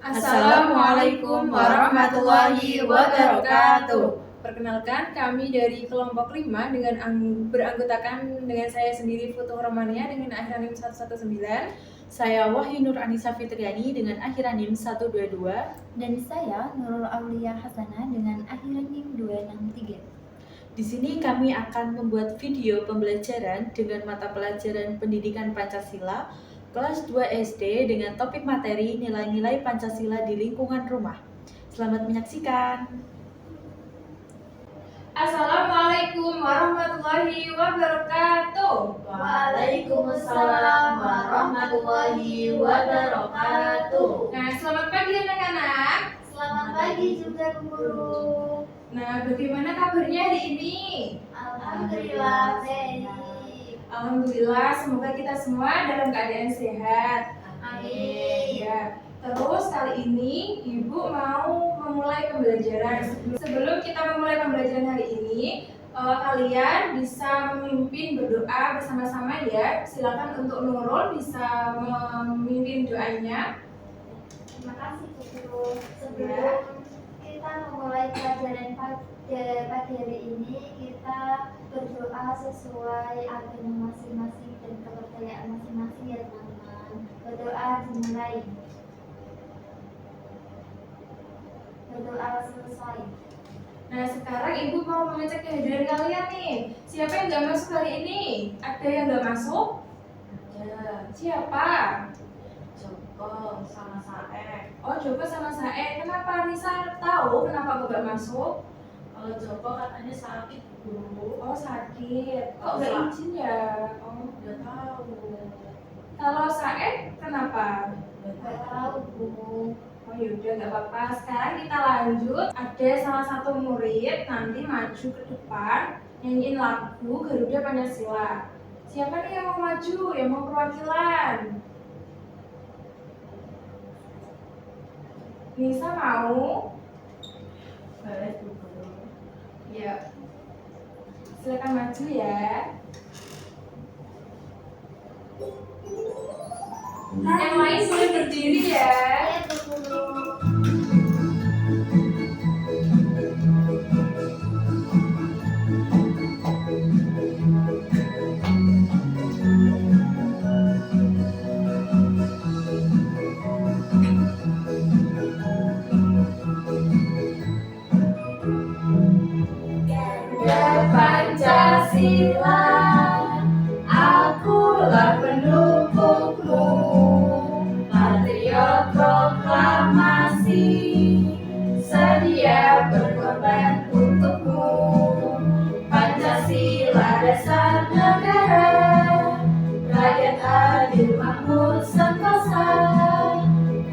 Assalamualaikum warahmatullahi wabarakatuh. Perkenalkan, kami dari kelompok 5 beranggotakan dengan saya sendiri Futuh Romania dengan akhir NIM 119. Saya Wahyunur Anissa Fitriani dengan akhir NIM 122. Dan saya Nurul Aulia Hasanah dengan akhir NIM 263. Di sini kami akan membuat video pembelajaran dengan mata pelajaran Pendidikan Pancasila kelas 2 SD dengan topik materi nilai-nilai Pancasila di lingkungan rumah. Selamat menyaksikan. Assalamualaikum warahmatullahi wabarakatuh. Waalaikumsalam warahmatullahi wabarakatuh. Nah, selamat pagi anak-anak. Selamat pagi juga Bu Guru. Nah, bagaimana kabarnya hari ini? Alhamdulillah baik. Alhamdulillah, semoga kita semua dalam keadaan sehat. Amin. Ya. Terus kali ini Ibu mau memulai pembelajaran. Sebelum kita memulai pembelajaran hari ini, kalian bisa memimpin berdoa bersama-sama ya. Silakan untuk Nurul bisa memimpin doanya. Terima kasih Bu Guru. Sebelum kita memulai pelajaran pagi hari ini, kita berdoa sesuai agama masing-masing dan kepercayaan masing-masing ya teman-teman. Berdoa dimulai. Berdoa selesai. Nah, sekarang Ibu mau mengecek kehadiran kalian nih. Siapa yang nggak masuk hari ini? Ada yang nggak masuk? Ada. Siapa? Joko sama Sae. Oh, Joko sama Sae. Kenapa Nisa tahu kenapa aku nggak masuk? Kalau Joko katanya sakit Bu. Oh, sakit. Kok nggak izin ya? Oh, Udah tahu. kalau Sae kenapa? Nggak tahu Bu. Oh yaudah, nggak apa-apa. Sekarang kita lanjut. Ada salah satu murid nanti maju ke depan nyanyiin lagu Garuda Pancasila. Siapa nih yang mau maju, yang mau perwakilan? Nisa mau? Boleh Bu. Ya. Silakan maju ya. Yang lain boleh berdiri ya. Ya Bu Guru. Pancasila, akulah pendukungmu, patriot proklamasi, sedia berkorban untukmu. Pancasila dasar negara, rakyat adil makmur sentosa,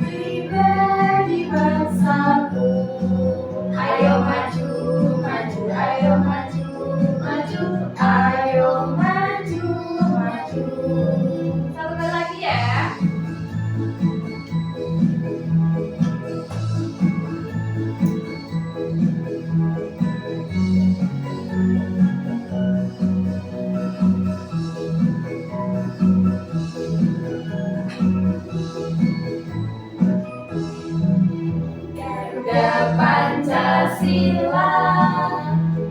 pribadi bangsaku. Ayo maju, maju, ayo maju, maju, ayo maju, maju. Satu kali lagi ya. Garuda Pancasila,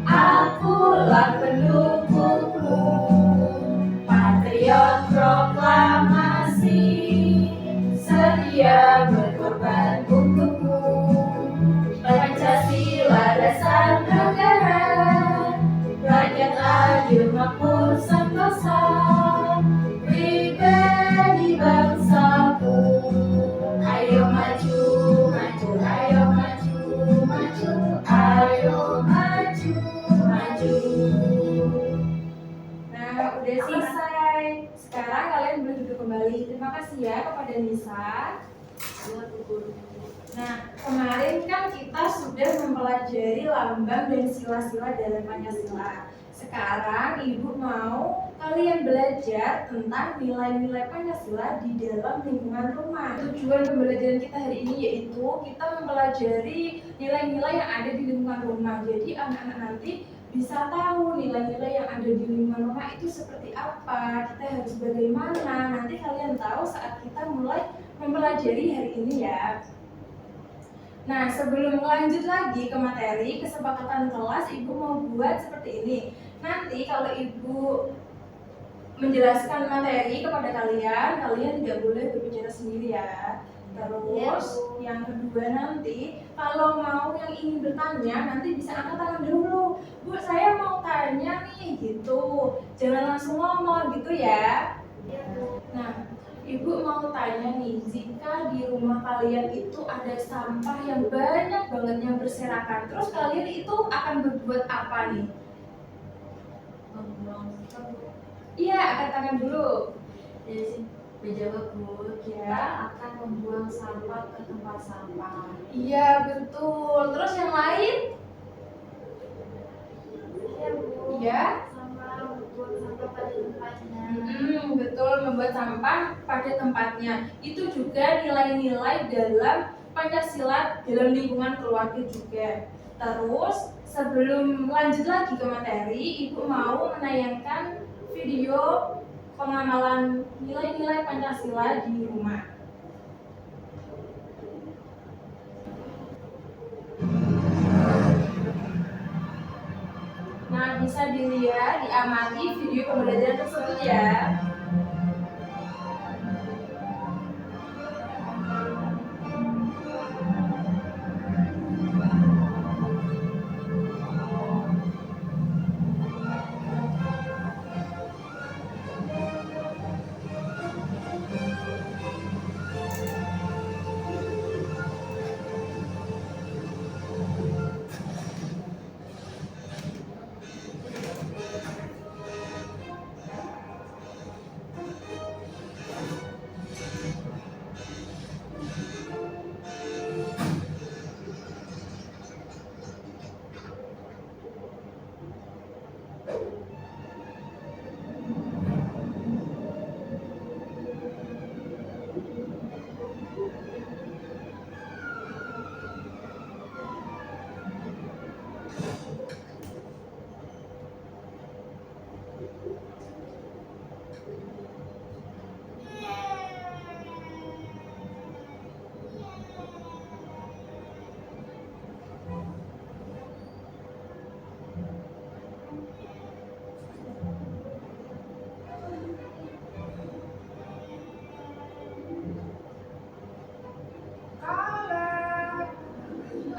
akulah pendukungmu, patriot proklamasi, sedia berkorban untukmu. Pancasila dasar negara, rakyat adil makmur sentosa, pribadi bangsaku. Ayo maju, maju, ayo maju, maju, ayo maju, maju. Nah, udah selesai. Sekarang kalian boleh duduk kembali. Terima kasih ya kepada Nisa. Nah, kemarin kan kita sudah mempelajari lambang dan sila-sila dalam Pancasila. Sekarang Ibu mau kalian belajar tentang nilai-nilai Pancasila di dalam lingkungan rumah. Tujuan pembelajaran kita hari ini yaitu kita mempelajari nilai-nilai yang ada di lingkungan rumah. Jadi anak-anak nanti bisa tahu nilai-nilai yang ada di lingkungan rumah itu seperti apa, kita harus bagaimana. Nanti kalian tahu saat kita mulai mempelajari hari ini ya. Nah, sebelum lanjut lagi ke materi, kesepakatan kelas, Ibu mau buat seperti ini. Nanti kalau Ibu menjelaskan materi kepada kalian, kalian tidak boleh berbicara sendiri ya. Terus yang kedua nanti, kalau mau yang ingin bertanya, nanti bisa angkat tangan dulu. Bu, saya mau tanya nih, gitu. Jangan langsung ngomong gitu ya. Nah, Ibu mau tanya nih, jika di rumah kalian itu ada sampah yang banyak banget yang berserakan, terus kalian itu akan berbuat apa nih? Membuang Iya, angkat tangan dulu. ya sih. Menjawab Bu, kita akan membuang sampah ke tempat sampah. Iya, betul. Terus yang lain? Iya, Bu. Iya. Sama membuang sampah pada tempatnya. Betul, membuat sampah pada tempatnya. Itu juga nilai-nilai dalam Pancasila dalam lingkungan keluarga juga. Terus sebelum lanjut lagi ke materi, Ibu mau menayangkan video pengamalan nilai-nilai Pancasila di rumah. Nah, bisa dilihat, diamati video pembelajaran tersebut ya.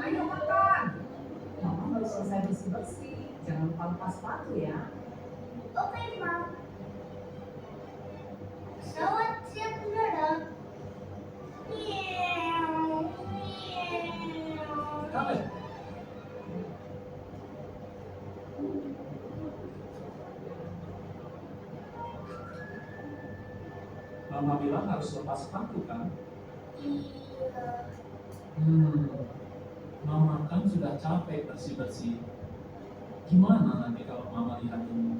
Ayo makan. Mama baru selesai bersih-bersih. Jangan lupa lepas sepatu ya. Oke, Mam. Selamat siap mendadak. Kamu. Mama bilang harus lepas sepatu kan? Iya. Mama kan sudah capek bersih-bersih. Gimana nanti kalau Mama lihat ini?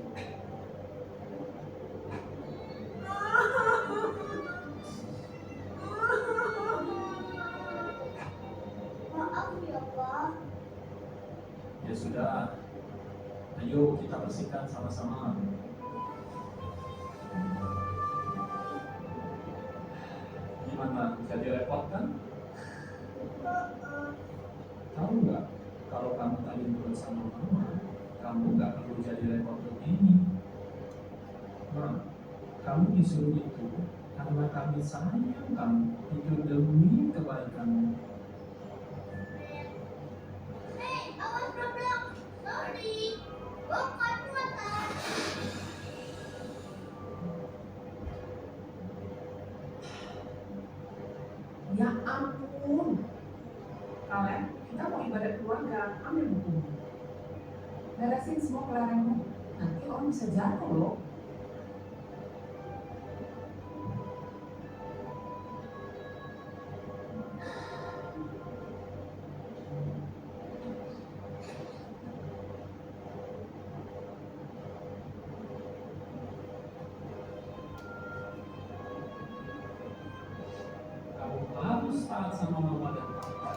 Maaf ya, Pak. Ya sudah, ayo kita bersihkan sama-sama. Gimana? Jadi repot kan? Tahu nggak? Kalau kamu tadi nurut sama Mama, kamu nggak perlu jadi repot begini. Ma, kamu disuruh itu karena kami sayang kamu. Itu demi kebaikanmu. Hey, awas nabrak. Sorry. Bukan muatan. Ya ampun. Kalian, kita mau ibadah keluarga, ambil bukumu. Beresin semua kelerengmu. Nanti orang bisa jatuh loh. Kamu harus taat sama Mama dan Papa.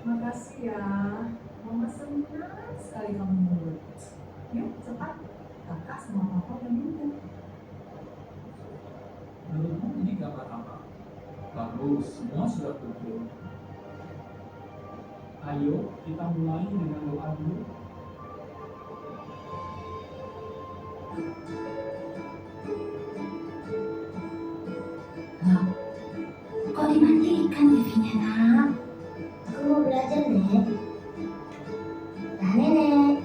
Makasih ya, Mama senang sekali kamu nurut. Yuk cepat, kakak sama papa udah nunggu. Menurutmu ini gambar apa? Bagus, semua sudah kumpul. Ayo kita mulai dengan doa dulu. Loh, kok dimatikan TV-nya, nak? Aku mau belajar, Nek. Nah, nenek.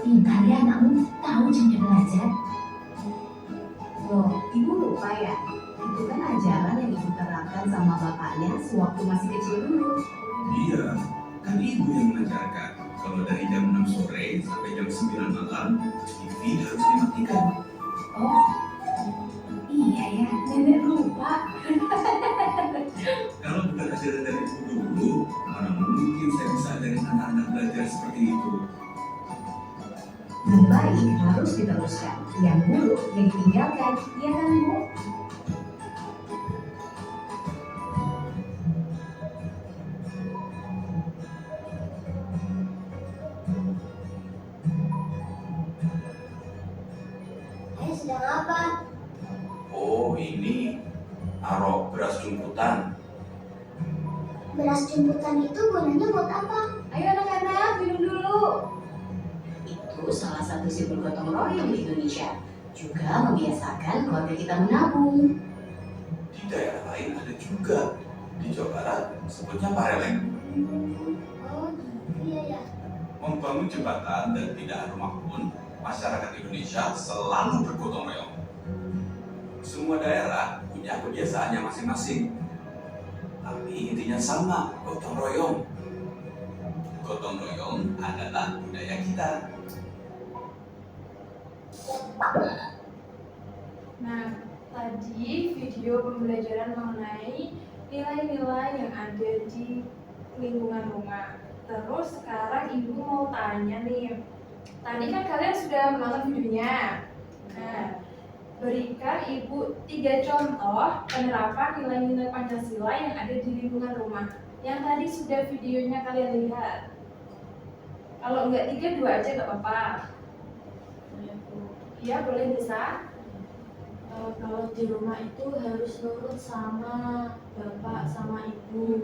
Pintar ya anakmu, tahu jamnya belajar. Loh, ibu lupa ya? Itu kan ajaran yang ibu terapkan sama bapaknya sewaktu masih kecil dulu. Iya, kan ibu yang mengajarkan. Kalau dari jam 6 sore sampai jam 9 malam, TV harus dimatikan. Oh, iya ya, nenek lupa. Kalau bukan ajaran dari ibu dulu, mana mungkin saya bisa ajarin anak-anak belajar seperti itu. Yang baik harus diteruskan, yang buruk yang ditinggalkan, ya kan Bu? Sedang apa? Oh, ini arok beras jumputan. Beras jemputan itu gunanya buat apa? Ayo anak-anak, minum dulu. Itu salah satu simbol gotong royong di Indonesia. Juga membiasakan keluarga kita menabung. Di daerah lain ada juga. Di Jawa Barat sebutnya pareleng. Oh, gitu ya. Membangun jembatan dan pindahan rumah pun, masyarakat Indonesia selalu bergotong royong. Semua daerah punya kebiasaannya masing-masing. Tapi intinya sama, gotong royong. Gotong royong adalah budaya kita. Nah, tadi video pembelajaran mengenai nilai-nilai yang ada di lingkungan rumah. Terus sekarang ibu mau tanya nih, tadi kan kalian sudah menonton videonya. Nah, berikan ibu 3 contoh penerapan nilai-nilai Pancasila yang ada di lingkungan rumah. Yang tadi sudah videonya kalian lihat. Kalau enggak 3, 2 aja nggak apa-apa. Iya, boleh bisa. Kalau di rumah itu harus nurut sama bapak sama ibu.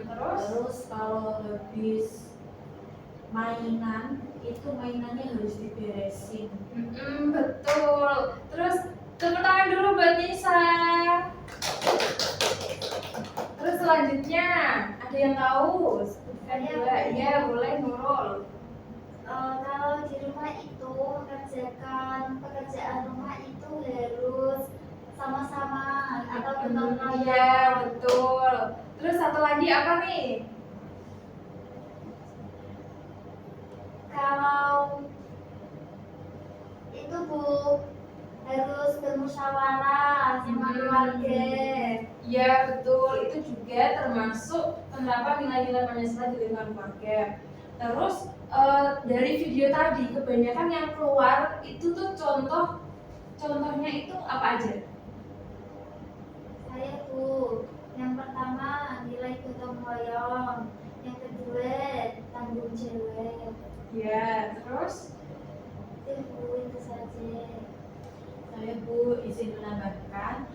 Terus kalau habis mainan itu mainannya harus diberesin. Betul. Terus tepuk tangan dulu buat Nisa. Terus selanjutnya ada yang tahu? Sebutkan juga. Iya, boleh Nurul. Kalau di rumah itu mengerjakan pekerjaan rumah itu harus sama-sama atau gotong royong. Iya, betul. Terus satu lagi apa nih? Kalau itu Bu harus bermusyawarah sama keluarga. Iya, betul. Itu juga termasuk penerapan nilai-nilai Pancasila di lingkungan keluarga. Terus dari video tadi kebanyakan yang keluar itu tuh contohnya itu apa aja? Saya Bu, yang pertama nilai gotong royong, yang kedua tanggung jawab. Ya, terus Itu Bu, itu saja. Saya Bu izin menambahkan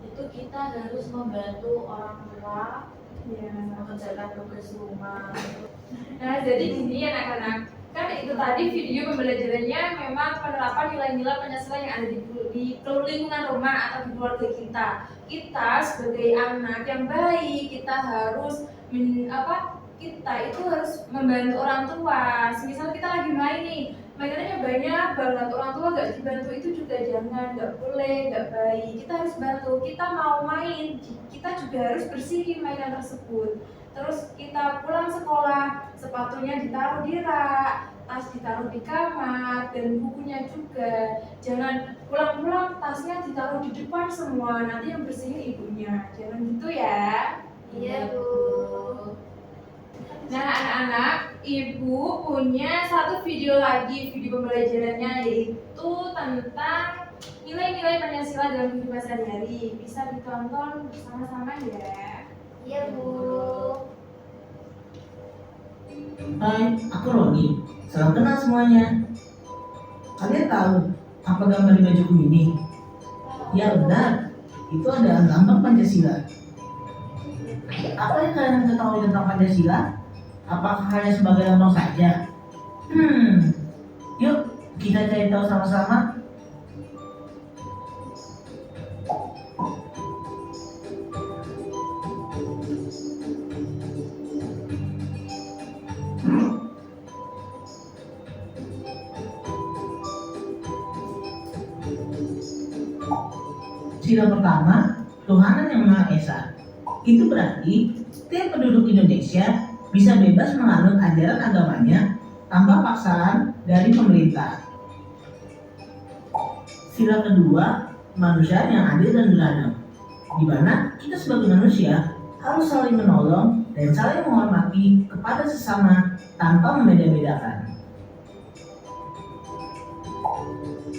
itu kita harus membantu orang tua ya. mengerjakan tugas rumah. Nah, jadi gini anak-anak, kan itu tadi video pembelajarannya memang penerapan nilai-nilai Pancasila yang ada di lingkungan rumah atau di keluarga kita. Kita sebagai anak yang baik, kita harus kita itu harus membantu orang tua. Misal kita lagi main nih, mainannya banyak banget, orang tua nggak dibantu itu juga jangan, nggak boleh, nggak baik. Kita harus bantu. Kita mau main, kita juga harus bersihin mainan tersebut. Terus kita pulang sekolah, sepatunya ditaruh di rak, tas ditaruh di kamar, dan bukunya juga. Jangan pulang-pulang tasnya ditaruh di depan semua, nanti yang bersihin ibunya. Jangan gitu ya. Iya Bu. Nah anak-anak, ibu punya satu video lagi, video pembelajarannya yaitu tentang nilai-nilai Pancasila dalam kehidupan sehari-hari. Bisa ditonton bersama-sama ya. Iya Bu. Hai, aku Roni. Salam kenal semuanya. Kalian tahu apa gambar di bajuku ini? Ya benar, itu adalah lambang Pancasila. Apa yang kalian ketahui tentang Pancasila? Apakah hanya sebagai lambang saja? Yuk kita cari tahu sama-sama. Sila pertama, Tuhanan Yang Maha Esa. Itu berarti setiap penduduk Indonesia bisa bebas menganut ajaran agamanya tanpa paksaan dari pemerintah. Sila kedua, manusia yang adil dan beradab, di mana kita sebagai manusia harus saling menolong dan saling menghormati kepada sesama tanpa membeda-bedakan.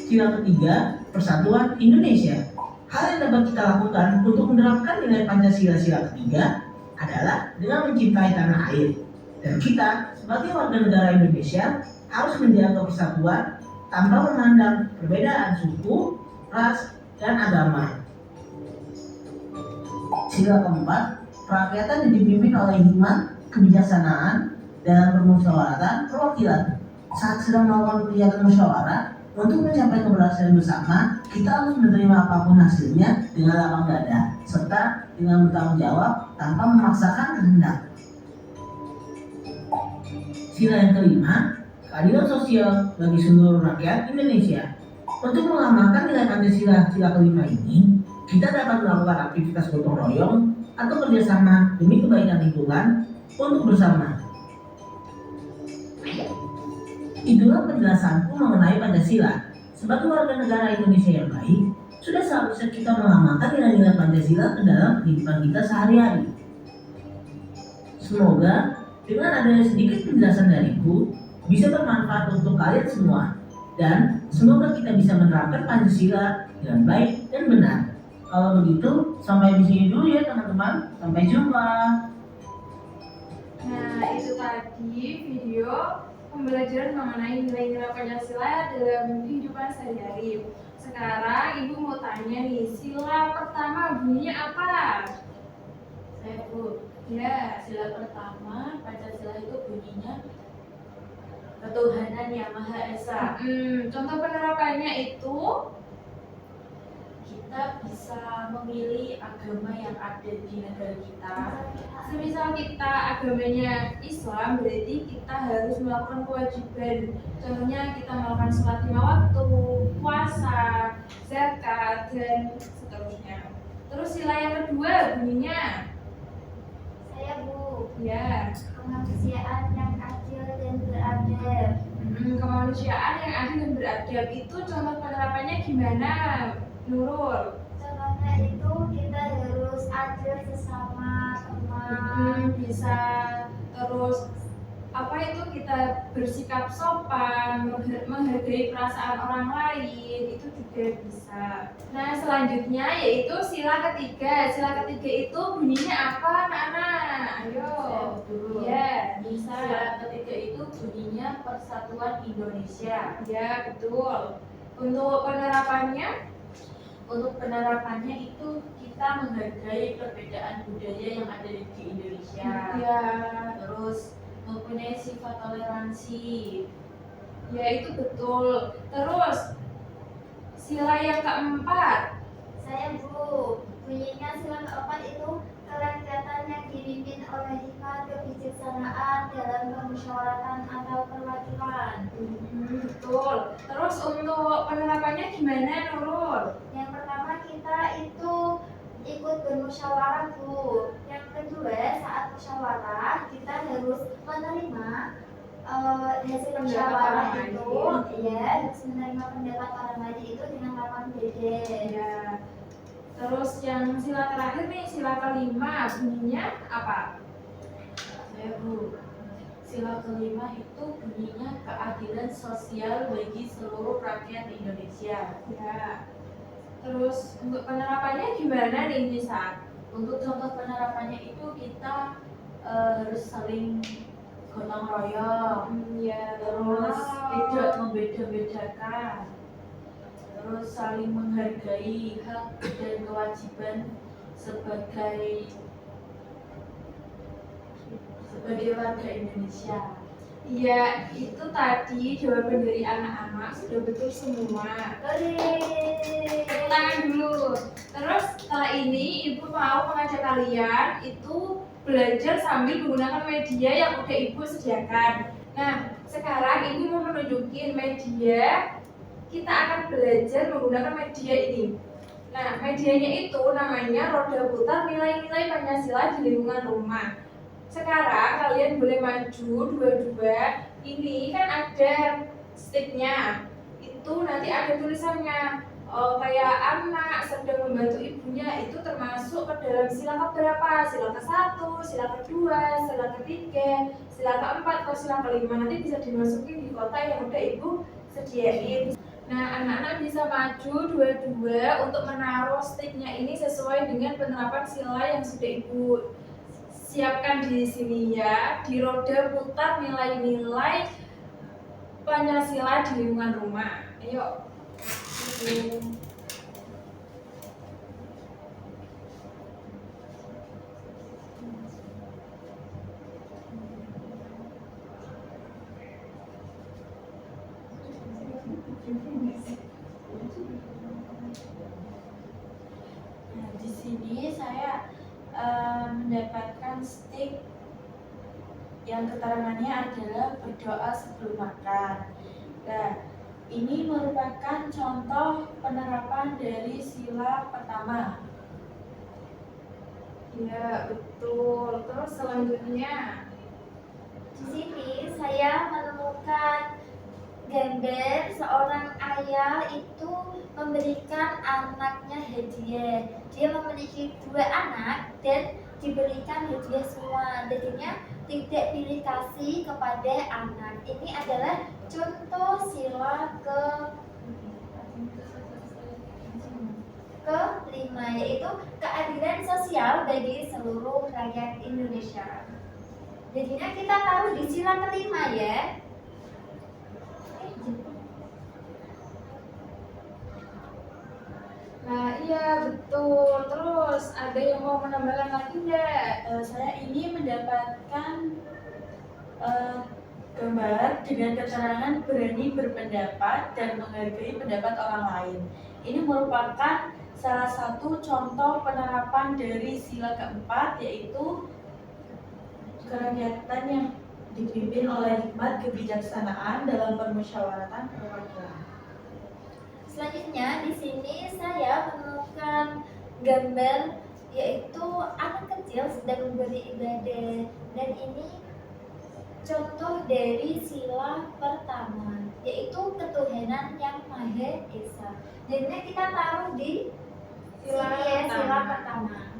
Sila ketiga, persatuan Indonesia. Hal yang dapat kita lakukan untuk menerapkan nilai Pancasila sila ketiga adalah dengan mencintai tanah air. Dan kita sebagai warga negara Indonesia harus menjaga persatuan tanpa memandang perbedaan suku, ras, dan agama. Sila keempat, kerakyatan dipimpin oleh hikmat, kebijaksanaan, dalam permusyawaratan perwakilan. Saat sedang melakukan kegiatan musyawarah, untuk mencapai keberhasilan bersama, kita harus menerima apapun hasilnya dengan lapang dada, serta dengan bertanggung jawab tanpa memaksakan kehendak. Sila yang kelima, keadilan sosial bagi seluruh rakyat Indonesia. Untuk mengamalkan nilai Pancasila sila kelima ini, kita dapat melakukan aktivitas gotong royong atau kerjasama demi kebaikan lingkungan untuk bersama. Itulah penjelasanku mengenai Pancasila. Sebagai warga negara Indonesia yang baik, sudah seharusnya kita mengamalkan nilai-nilai Pancasila ke dalam kehidupan kita sehari-hari. Semoga dengan adanya sedikit penjelasan dariku bisa bermanfaat untuk kalian semua, dan semoga kita bisa menerapkan Pancasila dengan baik dan benar. Kalau begitu, sampai di sini dulu ya teman-teman. Sampai jumpa. Nah, itu tadi video pembelajaran mengenai nilai-nilai Pancasila dalam kehidupan sehari-hari. Sekarang Ibu mau tanya nih, sila pertama bunyinya apa? Saya Bu, Ya, sila pertama Pancasila itu bunyinya ketuhanan yang Maha Esa. contoh penerapannya itu Kita bisa memilih agama yang ada di negara kita. semisal kita agamanya Islam, berarti kita harus melakukan kewajiban. Contohnya kita melakukan sholat 5 waktu, puasa, zakat, dan seterusnya. Terus sila yang kedua bunyinya, Saya Bu. ya, Kemanusiaan yang adil dan beradab. kemanusiaan yang adil dan beradab. Itu contoh penerapannya gimana, Nurul? Contohnya itu kita harus adil sesama teman. Bisa terus apa itu kita bersikap sopan, menghargai perasaan orang lain, itu juga bisa. Nah, selanjutnya yaitu sila ketiga. Sila ketiga itu bunyinya apa, anak-anak? Ayo. Saya dulu. Ya, bisa. Sila ketiga itu bunyinya Persatuan Indonesia. Ya, betul. Untuk Penerapannya itu kita menghargai perbedaan budaya yang ada di Indonesia. ya, Terus mempunyai sifat toleransi. ya itu betul. Terus sila yang keempat. Saya Bu. Bunyinya sila keempat itu kerakyatan yang dipimpin oleh hikmat, kebijaksanaan dalam permusyawaratan atau perwakilan. Betul. Terus untuk penerapannya gimana, Nurul? Yang pertama kita itu ikut bermusyawarah Bu. Yang kedua saat musyawarah kita harus menerima hasil musyawarah orang itu, ya harus menerima pendapat orang lain itu dengan lapang dada. Ya. Terus yang sila terakhir nih, sila kelima, bunyinya apa? Saya Bu, sila kelima itu bunyinya keadilan sosial bagi seluruh rakyat Indonesia. Ya. Terus untuk penerapannya gimana nih Nisa? Untuk contoh penerapannya itu kita harus saling gotong royong, Ya, terus tidak membeda-bedakan, terus saling menghargai hak dan kewajiban sebagai warga Indonesia. Iya, itu tadi jawaban dari anak-anak sudah betul semua. Tepuk tangan dulu. Terus setelah ini Ibu mau mengajak kalian itu belajar sambil menggunakan media yang udah Ibu sediakan. Nah, sekarang Ibu mau menunjukin media. Kita akan belajar menggunakan media ini. Nah, medianya itu namanya roda putar nilai-nilai Pancasila di lingkungan rumah. Sekarang kalian boleh maju dua-dua. Ini kan ada sticknya. Itu nanti ada tulisannya. Kayak anak sedang membantu ibunya, itu termasuk ke dalam sila keberapa? Sila ke-1, sila ke-2, sila ke-3, sila ke-4 atau sila ke-5. Nanti bisa dimasukin di kotak yang udah Ibu sediain. Nah, anak-anak bisa maju dua-dua untuk menaruh sticknya ini sesuai dengan penerapan sila yang sudah Ibu siapkan di sini ya, di roda putar nilai-nilai Pancasila di lingkungan rumah. Ayo. Nah, di sini saya mendapatkan stick yang keterangannya adalah berdoa sebelum makan. Nah, ini merupakan contoh penerapan dari sila pertama. Ya, betul. Terus selanjutnya, Di sini saya menemukan gambar seorang ayah itu memberikan anaknya hadiah. Dia memiliki 2 anak dan diberikan hadiah semua. Jadinya tidak pilih kasih kepada anak. Ini adalah contoh sila ke-5, yaitu keadilan sosial bagi seluruh rakyat Indonesia. Jadinya kita taruh di sila ke-5 ya. nah iya betul. Terus ada yang mau menambahkan lagi nggak? Saya ini mendapatkan gambar dengan keterangan berani berpendapat dan menghargai pendapat orang lain. Ini merupakan salah satu contoh penerapan dari sila keempat, yaitu kerakyatan yang dipimpin oleh hikmat kebijaksanaan dalam permusyawaratan perwakilan. Selanjutnya di sini saya menemukan gambar yaitu anak kecil sedang memberi ibadah, dan ini contoh dari sila pertama yaitu ketuhanan yang Maha Esa. Jadinya kita taruh di sila pertama.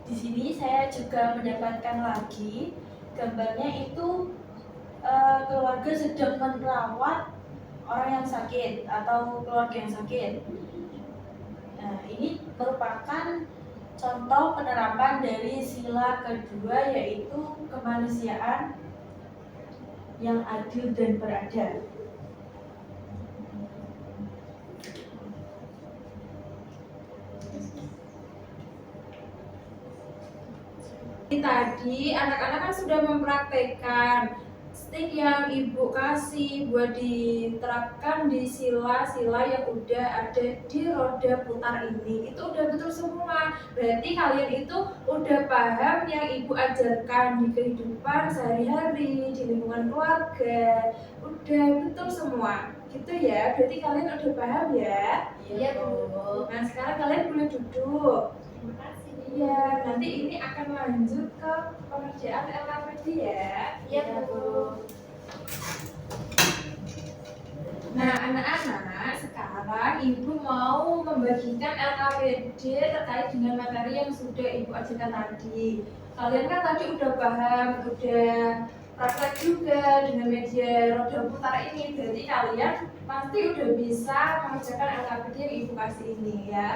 Di sini saya juga mendapatkan lagi gambarnya itu keluarga sedang merawat orang yang sakit atau keluarga yang sakit. Nah, ini merupakan contoh penerapan dari sila kedua, yaitu kemanusiaan yang adil dan beradab. Tadi anak-anak kan sudah mempraktekkan stick yang Ibu kasih buat diterapkan di sila-sila yang udah ada di roda putar ini. Itu udah betul semua. Berarti kalian itu udah paham yang Ibu ajarkan di kehidupan sehari-hari, di lingkungan keluarga. Udah betul semua. Gitu ya. Berarti kalian udah paham ya? Iya, Bu. Nah, sekarang kalian boleh duduk. Terima kasih. Iya, nanti ini akan lanjut ke pengerjaan LKPD ya. Iya, Bu. Nah, anak-anak, sekarang Ibu mau membagikan LKPD terkait dengan materi yang sudah Ibu ajarkan tadi. Kalian kan tadi udah paham, udah praktek juga dengan media roda putar ini. Berarti kalian pasti udah bisa mengerjakan LKPD yang Ibu kasih ini ya.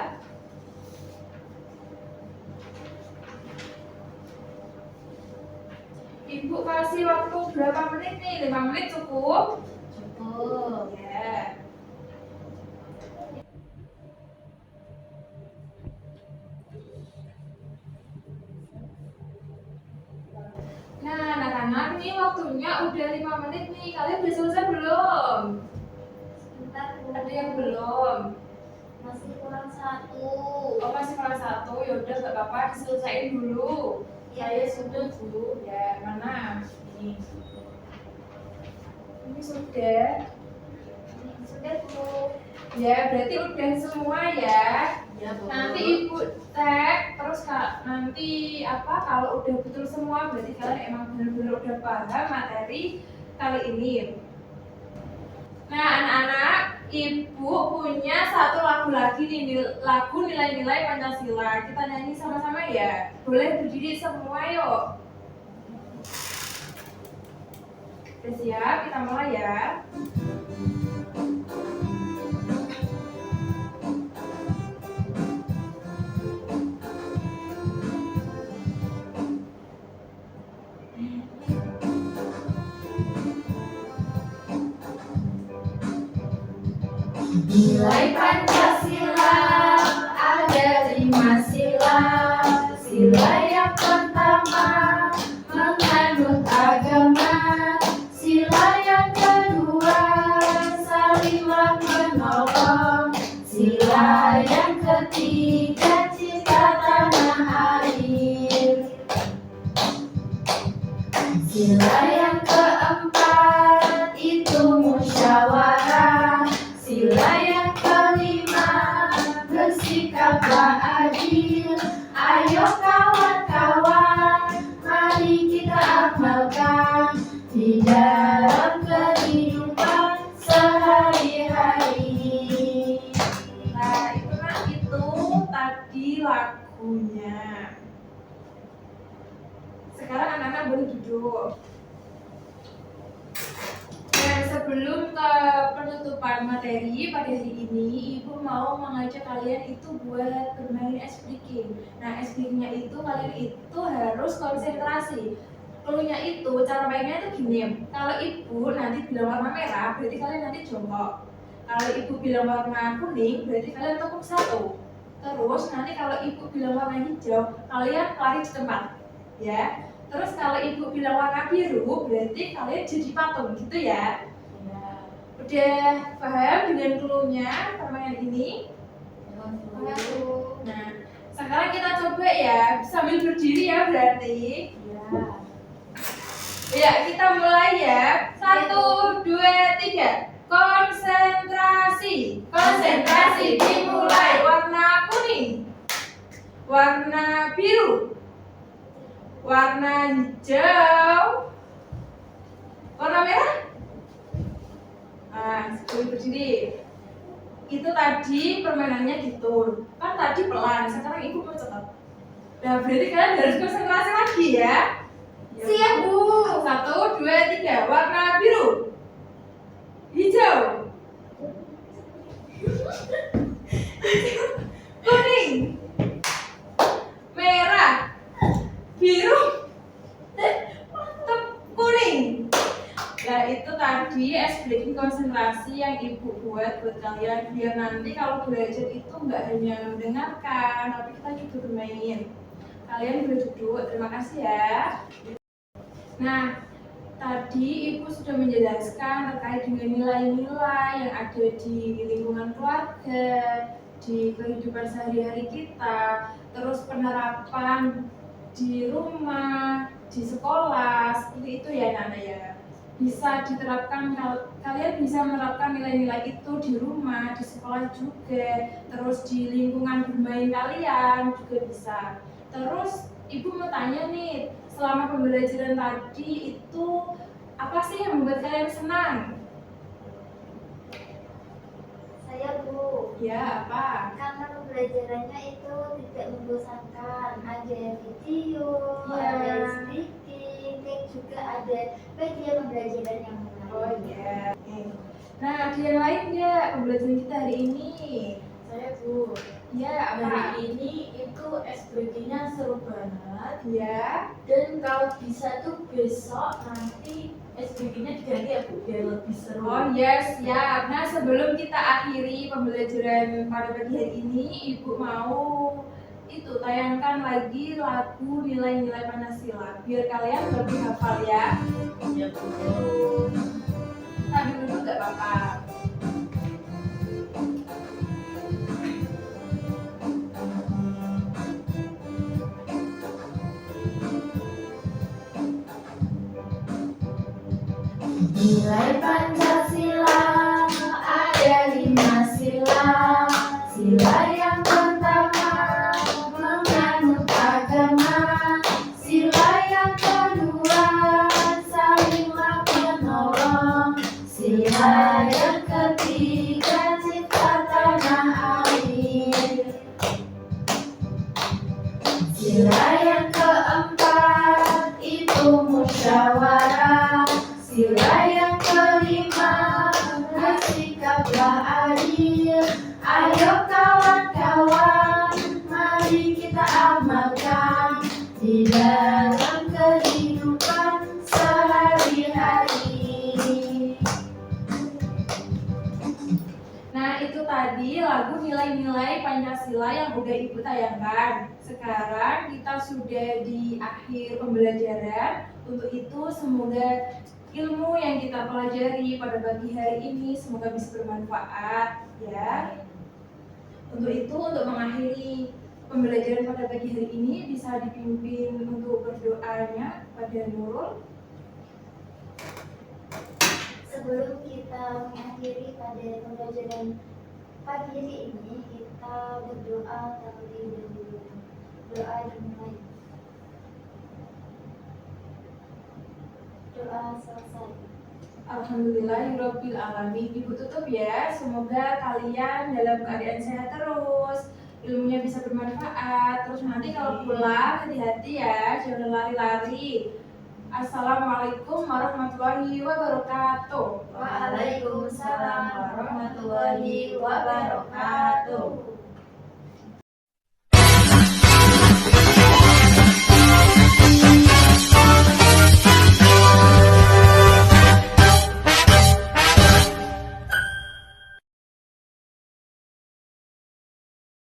Ibu kasih waktu berapa menit nih? 5 menit cukup? Cukup. Ya. Nah, anak-anak, ini waktunya udah 5 menit nih. Kalian udah selesai belum? Sebentar, Bu. Ada yang belum? Masih kurang 1. Oh, masih kurang 1. Yaudah, gak apa-apa, diselesain dulu. Saya sudah, Bu. Ya, mana? Ini. Ini sudah. Sudah, Bu. Ya, berarti udah semua ya. Ya, Bu. Nanti Ibu cek, terus nanti kalau udah betul semua berarti kalian emang benar-benar udah paham materi kali ini. Nah, anak-anak, Ibu punya satu lagu lagi nih, lagu nilai-nilai Pancasila. Kita nyanyi sama-sama ya. Boleh berdiri semua yuk. Udah siap? Kita mulai ya. Nilai Pancasila ada 5 sila. Sila yang pertama menganut agama. Sila yang kedua salinglah menolong. Sila yang ketiga cinta tanah air. Sila yang keempat itu musyawarah. Sila yang kelima bersikaplah adil. Ayo kawan-kawan, mari kita amalkan di dalam kehidupan sehari-hari. Nah, itu tadi lagunya. Sekarang anak-anak boleh duduk. Dan sebelum ke penutupan materi pada hari ini, Ibu mau mengajak kalian itu buat bermain ice breaking. Nah, ice breaking-nya itu kalian itu harus konsentrasi. Cluenya itu, cara mainnya itu gini. Kalau Ibu nanti bilang warna merah, berarti kalian nanti jongkok. Kalau Ibu bilang warna kuning, berarti kalian tepuk 1. Terus nanti kalau Ibu bilang warna hijau, kalian lari di tempat. Ya. Terus kalau Ibu bilang warna biru, berarti kalian jadi patung gitu ya. Udah paham dengan cluenya permainan ini? Nah, sekarang kita coba ya, sambil berdiri ya berarti. Ya, kita mulai ya. 1, 2, 3. Konsentrasi. Konsentrasi dimulai. Warna kuning. Warna biru. Warna hijau. Warna merah. Nah, sebelum berdiri. Itu tadi permainannya gitu. Kan tadi pelan, sekarang Ibu mau cepat. Nah, berarti kalian harus konsentrasi lagi ya. Siap, Bu. 1, 2, 3. Warna biru. Hijau. Kuning. Merah. Biru. Mantap, kuning. Nah, itu tadi ice breaking konsentrasi yang Ibu buat kalian biar nanti kalau belajar itu nggak hanya mendengarkan, tapi kita juga bermain. Kalian boleh duduk, terima kasih ya. Nah, tadi Ibu sudah menjelaskan terkait dengan nilai-nilai yang ada di lingkungan keluarga, di kehidupan sehari-hari kita, terus penerapan di rumah, di sekolah, seperti itu ya Nana ya. Bisa diterapkan, kalian bisa menerapkan nilai-nilai itu di rumah, di sekolah juga, terus di lingkungan bermain kalian juga bisa. Terus Ibu mau tanya nih, selama pembelajaran tadi itu apa sih yang membuat kalian senang? Saya, Bu. Ya, apa? Karena pembelajarannya itu tidak membosankan. Ada video, Ya. ada speaking, kayak juga ada bagian pembelajaran yang menarik. Oh iya. Nah, ada yang lain nggak pembelajaran kita hari ini? Saya Bu, Ya, apa? hari ini itu SBG-nya seru banget. Ya. Dan kalau bisa tuh besok nanti SBG-nya diganti ya Bu, biar lebih seru. Oh yes, siap. Nah, sebelum kita akhiri pembelajaran pada pagi hari ini, Ibu mau itu tayangkan lagi lagu nilai-nilai Pancasila biar kalian lebih hafal ya. Ya Bu. Sambil dulu nggak apa-apa. Nilai Pancasila ada 5 sila. Sila yang pertama menganut agama. Sila yang kedua salinglah menolong. Sila yang ketiga cinta tanah air. Sila yang keempat itu musyawarah. Sila yang kelima bersikaplah adil. Ayo kawan-kawan, mari kita amalkan di dalam kehidupan sehari-hari. Nah, itu tadi lagu nilai-nilai Pancasila yang udah Ibu tayangkan. Sekarang kita sudah di akhir pembelajaran. Untuk itu semoga ilmu yang kita pelajari pada pagi hari ini semoga bisa bermanfaat ya. Untuk itu, untuk mengakhiri pembelajaran pada pagi hari ini bisa dipimpin untuk berdoanya pada Nurul. Sebelum kita mengakhiri pada pembelajaran pagi hari ini, kita berdoa terlebih dahulu. Doa dimulai. Doa selesai. Alhamdulillahirabbil alamin. Ibu tutup ya. Semoga kalian dalam keadaan sehat terus, ilmunya bisa bermanfaat. Terus nanti kalau pulang hati-hati ya, jangan lari-lari. Assalamualaikum warahmatullahi wabarakatuh. Waalaikumsalam warahmatullahi wabarakatuh.